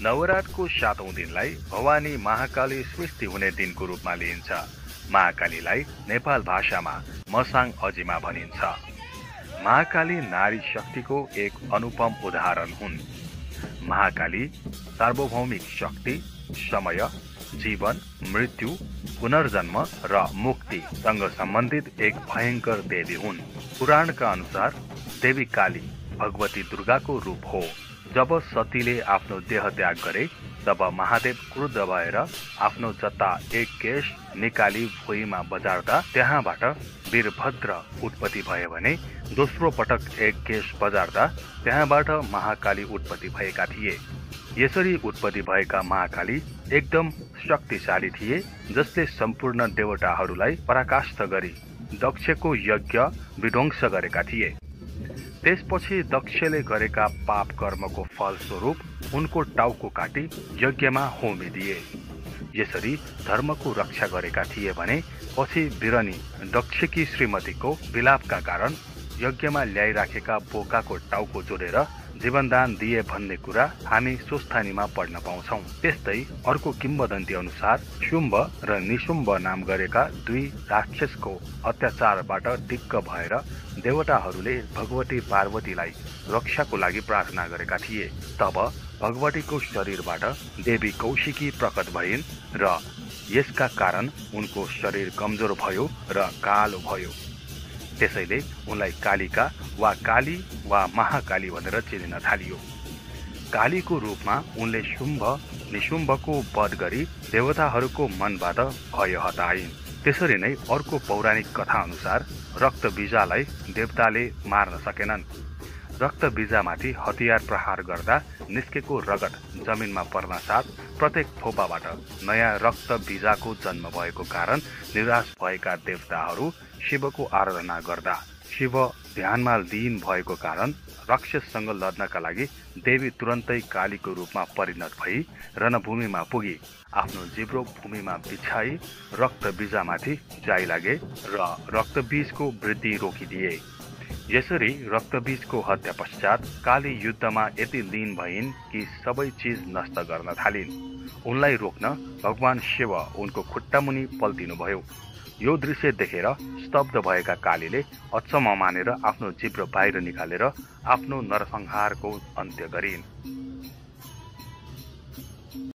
नवरातको 7औं दिनलाई भवानी महाकाली सृष्टि हुने दिनको रूपमा लिइन्छ। महाकालीलाई नेपाल भाषामा मसाङ अजिमा भनिन्छ। महाकाली नारी शक्तिको एक अनुपम उदाहरण हुन्। महाकाली सार्वभौमिक शक्ति, समय, जीवन, मृत्यु, पुनर्जन्म र मुक्तिसँग सम्बन्धित एक भयंकर देवी हुन्। पुराणका अनुसार देवी काली भगवती दुर्गाको रूप हो। जब सतीले आफ्नो देह त्याग गरे तब महादेव क्रुद्ध भएर आफ्नो जता एक केश निकाली भुइँमा बजार्दा त्यहाँबाट वीरभद्र उत्पत्ति भयो भने दोस्रो पटक एक केश बजार्दा त्यहाँबाट महाकाली उत्पत्ति भएका थिए। यसरी उत्पत्ति भएका महाकाली एकदम शक्तिशाली थिए, जसले सम्पूर्ण देवताहरूलाई पराकाष्ठ गरी दक्षको यज्ञ विध्वंस गरेका थिए। त्यसपछि दक्षले गरेका पाप कर्मको फलस्वरूप उनको टाउको काटी यज्ञमा होमिदिए। यसरी धर्मको रक्षा गरेका थिए भने पछि बिरनी दक्षकी श्रीमतीको विलापका कारण यज्ञमा ल्याइराखेका बोकाको टाउको जोडेर जीवनदान दिए भन्ने कुरा हामी सुस्थानीमा पढ्न पाउँछौं। त्यस्तै अर्को किम्वदन्ती अनुसार शुम्भ र निशुम्भ नाम गरेका दुई राक्षसको अत्याचारबाट दिक्क भएर देवताहरूले भगवती पार्वतीलाई रक्षाको लागि प्रार्थना गरेका थिए। तब भगवतीको शरीरबाट देवी कौशिकी प्रकट भइन् र यसका कारण उनको शरीर कमजोर भयो र कालो भयो। त्यसैले उनलाई कालिका वा काली वा महाकाली भनेर चिनिन थालियो। कालीको रूपमा उनले शुम्भ निशुम्भको वध गरी देवताहरूको मनबाट भय हटाइन्। त्यसरी नै अर्को पौराणिक कथा अनुसार रक्तबीजालाई देवताले मार्न सकेनन्। रक्तबीजामाथि हतियार प्रहार गर्दा निस्केको रगत जमिनमा पर्न साथ प्रत्येक थोपाबाट नयाँ रक्तबीजाको जन्म भएको कारण निराश भएका देवताहरू शिवको आराधना गर्दा शिव ध्यानमा लीन भएको कारण राक्षससँग लड्नका लागि देवी तुरन्तै कालीको रूपमा परिणत भई रणभूमिमा पुगी आफ्नो जिब्रो भूमिमा बिछाई रक्तबीजामाथि जाइ लागे र रक्तबीजको वृद्धि रोकिदिए। यसरी रक्तबीजको हत्या पश्चात काली युद्धमा यति लीन भइन् कि सबै चिज नष्ट गर्न थालिन्। उनलाई रोक्न भगवान शिव उनको खुट्टामुनि पल्टिनुभयो। यो दृश्य देखेर स्तब्ध भएका कालीले अचम्म मानेर आफ्नो जिब्रो बाहिर निकालेर आफ्नो नरसंहारको अन्त्य गरिन्।